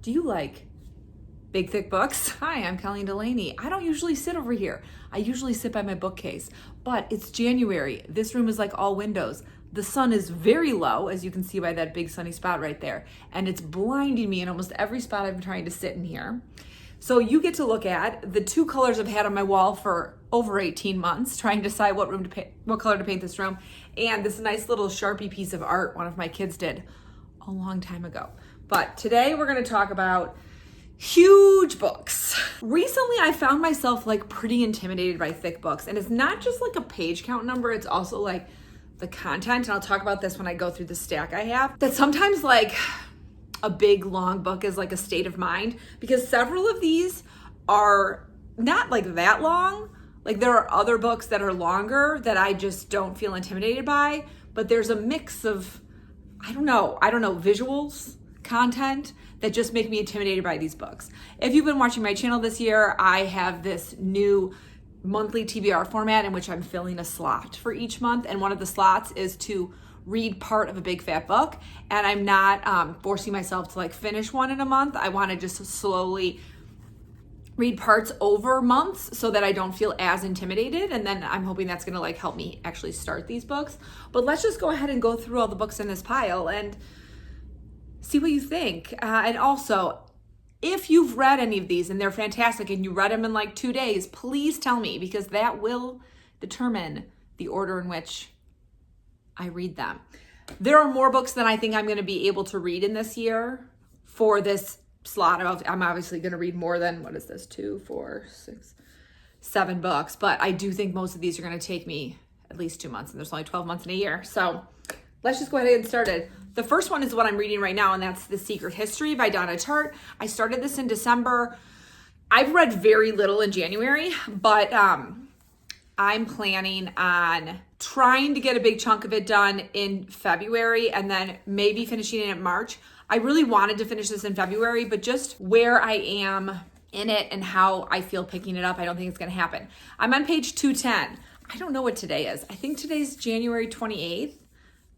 Do you like big, thick books? Hi, I'm Colleen Delaney. I don't usually sit over here. I usually sit by my bookcase, but it's January. This room is like all windows. The sun is very low, as you can see by that big sunny spot right there, and it's blinding me in almost every spot I've been trying to sit in here. So you get to look at the two colors I've had on my wall for over 18 months, trying to decide what color to paint this room, and this nice little Sharpie piece of art one of my kids did a long time ago. But today we're going to talk about huge books. Recently, I found myself like pretty intimidated by thick books, and it's not just like a page count number, it's also like the content, and I'll talk about this when I go through the stack I have, that sometimes like a big long book is like a state of mind, because several of these are not like that long. Like there are other books that are longer that I just don't feel intimidated by, but there's a mix of, I don't know, visuals, content that just make me intimidated by these books. If you've been watching my channel this year, I have this new monthly TBR format in which I'm filling a slot for each month, and one of the slots is to read part of a big fat book, and I'm not forcing myself to like finish one in a month. I want to just slowly read parts over months so that I don't feel as intimidated, and then I'm hoping that's gonna like help me actually start these books. But let's just go ahead and go through all the books in this pile and see what you think. And also, if you've read any of these and they're fantastic and you read them in like 2 days, please tell me, because that will determine the order in which I read them. There are more books than I think I'm going to be able to read in this year for this slot. I'm obviously going to read more than, 2, 4, 6, 7 books, but I do think most of these are going to take me at least 2 months, and there's only 12 months in a year. So let's just go ahead and get started. The first one is what I'm reading right now, and that's The Secret History by Donna Tartt. I started this in December. I've read very little in January, but I'm planning on trying to get a big chunk of it done in February and then maybe finishing it in March. I really wanted to finish this in February, but just where I am in it and how I feel picking it up, I don't think it's going to happen. I'm on page 210. I don't know what today is. I think today's January 28th.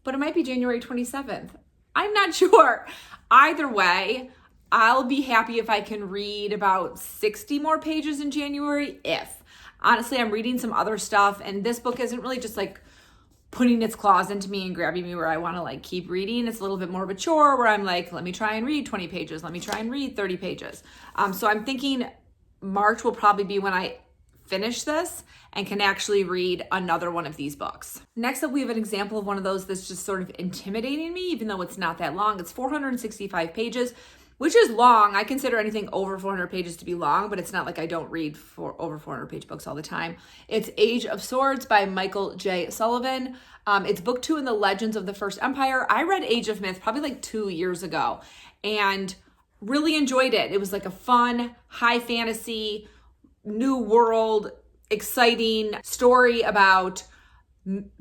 But it might be January 27th. I'm not sure. Either way, I'll be happy if I can read about 60 more pages in January, if. Honestly, I'm reading some other stuff, and this book isn't really just like putting its claws into me and grabbing me where I want to like keep reading. It's a little bit more of a chore where I'm like, let me try and read 20 pages. Let me try and read 30 pages. So I'm thinking March will probably be when I finish this and can actually read another one of these books. Next up, we have an example of one of those that's just sort of intimidating me, even though it's not that long. It's 465 pages, which is long. I consider anything over 400 pages to be long, but it's not like I don't read for over 400 page books all the time. It's Age of Swords by Michael J. Sullivan. It's book 2 in the Legends of the First Empire. I read Age of Myth probably like 2 years ago and really enjoyed it. It was like a fun, high fantasy, new world, exciting story about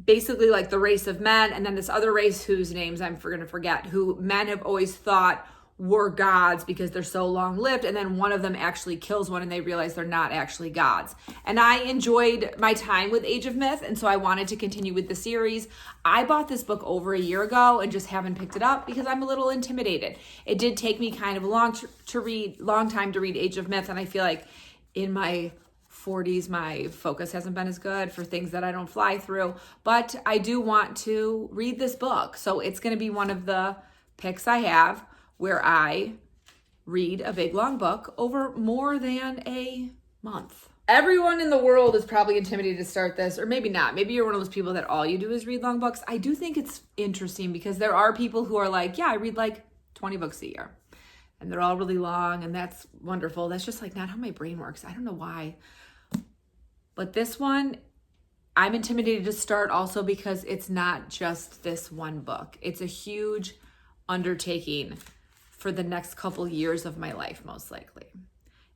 basically like the race of men, and then this other race whose names I'm going to forget, who men have always thought were gods because they're so long lived, and then one of them actually kills one and they realize they're not actually gods. And I enjoyed my time with Age of Myth, and so I wanted to continue with the series. I bought this book over a year ago and just haven't picked it up because I'm a little intimidated. It did take me kind of a long time to read Age of Myth, and I feel like in my 40s, my focus hasn't been as good for things that I don't fly through, but I do want to read this book. So it's going to be one of the picks I have where I read a big long book over more than a month. Everyone in the world is probably intimidated to start this, or maybe not. Maybe you're one of those people that all you do is read long books. I do think it's interesting because there are people who are like, yeah, I read like 20 books a year. And they're all really long, and that's wonderful. That's just like not how my brain works. I don't know why. But this one, I'm intimidated to start also because it's not just this one book. It's a huge undertaking for the next couple years of my life, most likely.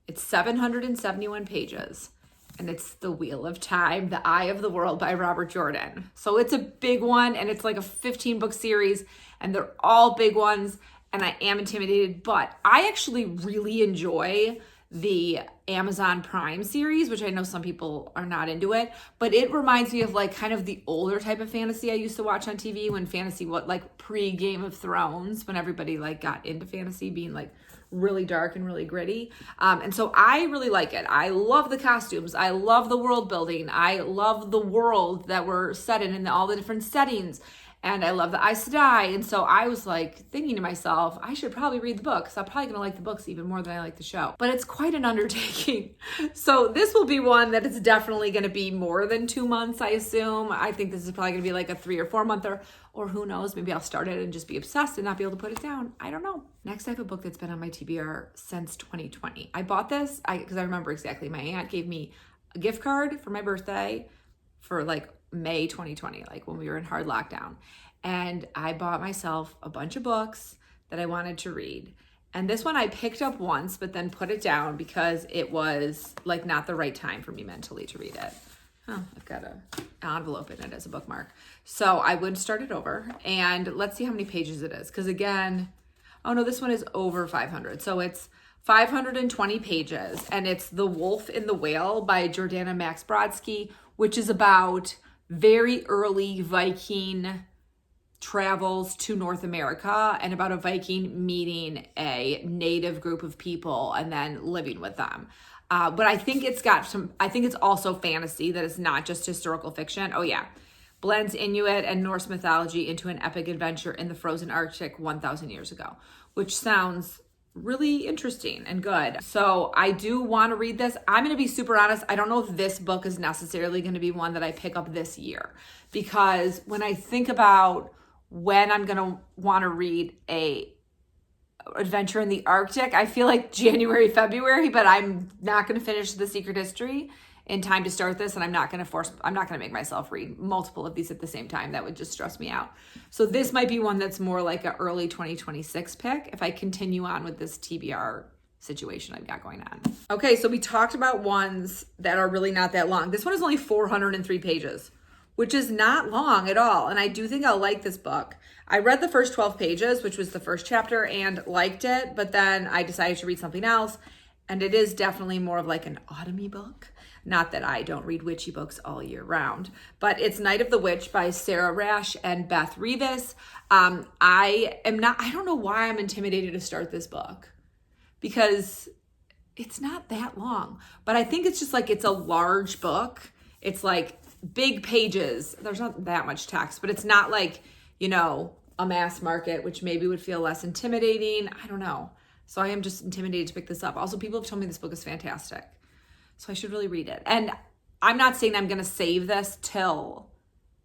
It's 771 pages, and it's The Wheel of Time, The Eye of the World by Robert Jordan. So it's a big one, and it's like a 15-book series, and they're all big ones. And I am intimidated, but I actually really enjoy the Amazon Prime series, which I know some people are not into it, but it reminds me of like kind of the older type of fantasy I used to watch on TV when fantasy, like pre Game of Thrones, when everybody like got into fantasy, being like really dark and really gritty. And so I really like it. I love the costumes. I love the world building. I love the world that we're set in and all the different settings. And I love the Aes Sedai. And so I was like thinking to myself, I should probably read the book because I'm probably going to like the books even more than I like the show. But it's quite an undertaking. So this will be one that is definitely going to be more than 2 months, I assume. I think this is probably going to be like a 3 or 4 monther, or who knows, maybe I'll start it and just be obsessed and not be able to put it down. I don't know. Next, I have a book that's been on my TBR since 2020. I bought this because I remember exactly. My aunt gave me a gift card for my birthday for like May 2020, like when we were in hard lockdown. And I bought myself a bunch of books that I wanted to read. And this one I picked up once, but then put it down because it was like not the right time for me mentally to read it. Oh, I've got an envelope in it as a bookmark. So I would start it over and let's see how many pages it is. Because again, oh no, this one is over 500. So it's 520 pages and it's The Wolf and the Whale by Jordana Max Brodsky, which is about very early Viking travels to North America and about a Viking meeting a native group of people and then living with them. But I think it's also fantasy, that it's not just historical fiction. Oh yeah. Blends Inuit and Norse mythology into an epic adventure in the frozen Arctic 1,000 years ago, which sounds really interesting and good. So I do want to read this. I'm going to be super honest. I don't know if this book is necessarily going to be one that I pick up this year, because when I think about when I'm going to want to read a adventure in the Arctic, I feel like January, February, but I'm not going to finish The Secret History in time to start this. And I'm not going to make myself read multiple of these at the same time. That would just stress me out. So this might be one that's more like an early 2026 pick if I continue on with this TBR situation I've got going on. Okay, so we talked about ones that are really not that long. This one is only 403 pages, which is not long at all. And I do think I'll like this book. I read the first 12 pages, which was the first chapter, and liked it, but then I decided to read something else. And it is definitely more of like an autumny book. Not that I don't read witchy books all year round, but it's Night of the Witch by Sarah Rash and Beth Revis. I don't know why I'm intimidated to start this book, because it's not that long, but I think it's just like, it's a large book. It's like big pages. There's not that much text, but it's not like, a mass market, which maybe would feel less intimidating. I don't know. So I am just intimidated to pick this up. Also, people have told me this book is fantastic, so I should really read it. And I'm not saying I'm going to save this till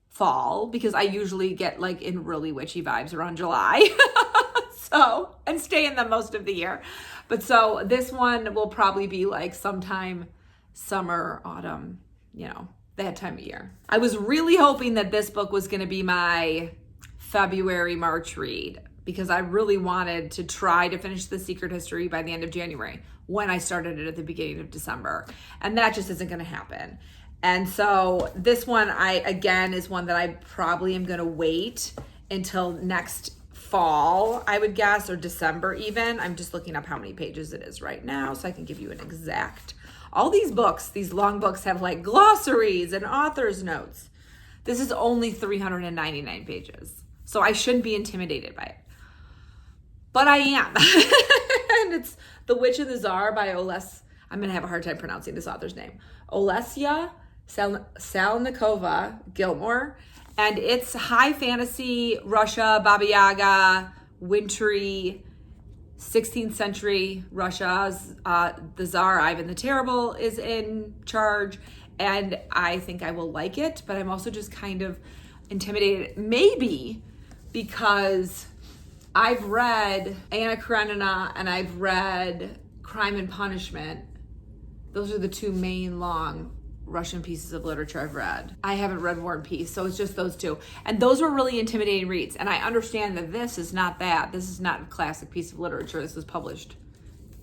fall, because I usually get like in really witchy vibes around July. So, and stay in them most of the year. But so this one will probably be like sometime summer, autumn, that time of year. I was really hoping that this book was going to be my February, March read, because I really wanted to try to finish The Secret History by the end of January when I started it at the beginning of December. And that just isn't going to happen. And so this one, is one that I probably am going to wait until next fall, I would guess, or December even. I'm just looking up how many pages it is right now so I can give you an exact. All these books, these long books, have like glossaries and author's notes. This is only 399 pages. So I shouldn't be intimidated by it. But I am. And it's The Witch and the Tsar by I'm going to have a hard time pronouncing this author's name. Olesya Salnikova Gilmore. And it's high fantasy, Russia, Baba Yaga, wintry, 16th century Russia. The Tsar Ivan the Terrible is in charge. And I think I will like it, but I'm also just kind of intimidated. Maybe because I've read Anna Karenina and I've read Crime and Punishment. Those are the two main long Russian pieces of literature I've read. I haven't read War and Peace, so it's just those two. And those were really intimidating reads. And I understand that this is not that. This is not a classic piece of literature. This was published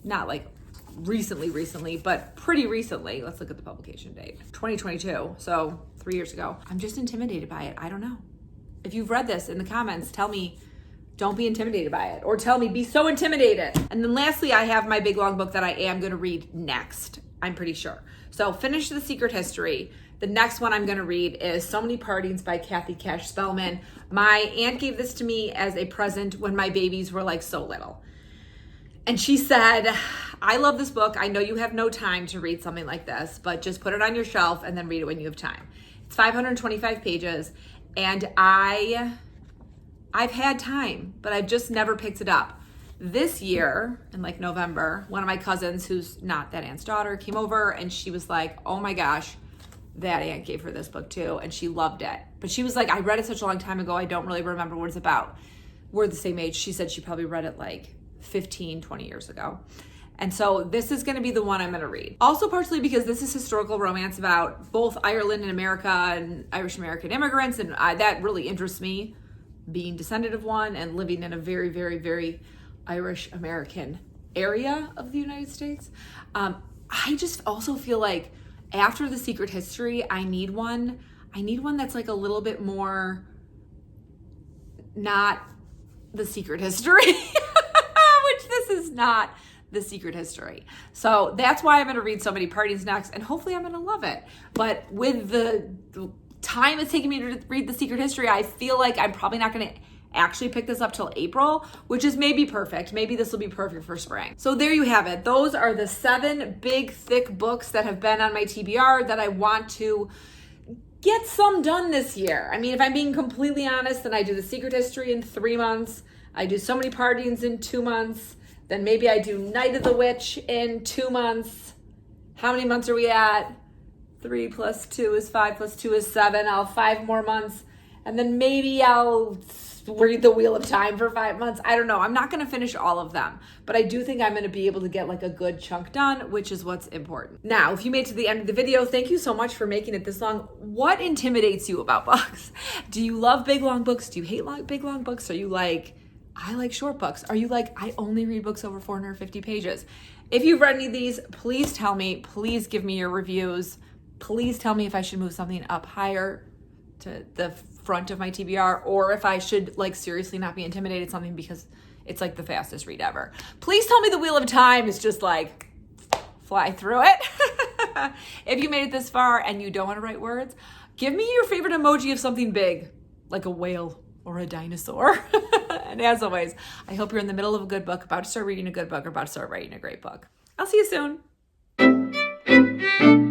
not like recently, but pretty recently. Let's look at the publication date. 2022, so 3 years ago. I'm just intimidated by it. I don't know. If you've read this, in the comments, tell me, don't be intimidated by it. Or tell me, be so intimidated. And then lastly, I have my big long book that I am going to read next, I'm pretty sure. So finish The Secret History. The next one I'm going to read is So Many Partings by Kathy Cash Spellman. My aunt gave this to me as a present when my babies were like so little. And she said, I love this book. I know you have no time to read something like this, but just put it on your shelf and then read it when you have time. It's 525 pages, and I've had time, but I've just never picked it up. This year, in like November, one of my cousins, who's not that aunt's daughter, came over and she was like, oh my gosh, that aunt gave her this book too, and she loved it. But she was like, I read it such a long time ago, I don't really remember what it's about. We're the same age. She said she probably read it like 15, 20 years ago. And so this is going to be the one I'm going to read. Also partially because this is historical romance about both Ireland and America and Irish American immigrants, and that really interests me, being descendant of one and living in a very, very, very Irish American area of the United States. I just also feel like after The Secret History, I need one that's like a little bit more not The Secret History, which this is not The Secret History. So that's why I'm going to read So Many Parties next, and hopefully I'm going to love it. But with the time it's taking me to read The Secret History, I feel like I'm probably not going to actually pick this up till April, which is maybe perfect. Maybe this will be perfect for spring. So there you have it. Those are the 7 big, thick books that have been on my TBR that I want to get some done this year. I mean, if I'm being completely honest, then I do The Secret History in 3 months. I do So Many Parties in 2 months. Then maybe I do Night of the Witch in 2 months. How many months are we at? 3 plus 2 is 5 plus 2 is 7. I'll have 5 more months. And then maybe I'll read The Wheel of Time for 5 months. I don't know. I'm not going to finish all of them, but I do think I'm going to be able to get like a good chunk done, which is what's important. Now, if you made it to the end of the video, thank you so much for making it this long. What intimidates you about books? Do you love big, long books? Do you hate big, long books? Are you like, I like short books? Are you like, I only read books over 450 pages? If you've read any of these, please tell me. Please give me your reviews. Please tell me if I should move something up higher to the front of my TBR, or if I should like seriously not be intimidated something because it's like the fastest read ever. Please tell me The Wheel of Time is just like fly through it. If you made it this far and you don't want to write words, give me your favorite emoji of something big, like a whale or a dinosaur. And as always, I hope you're in the middle of a good book, about to start reading a good book, or about to start writing a great book. I'll see you soon.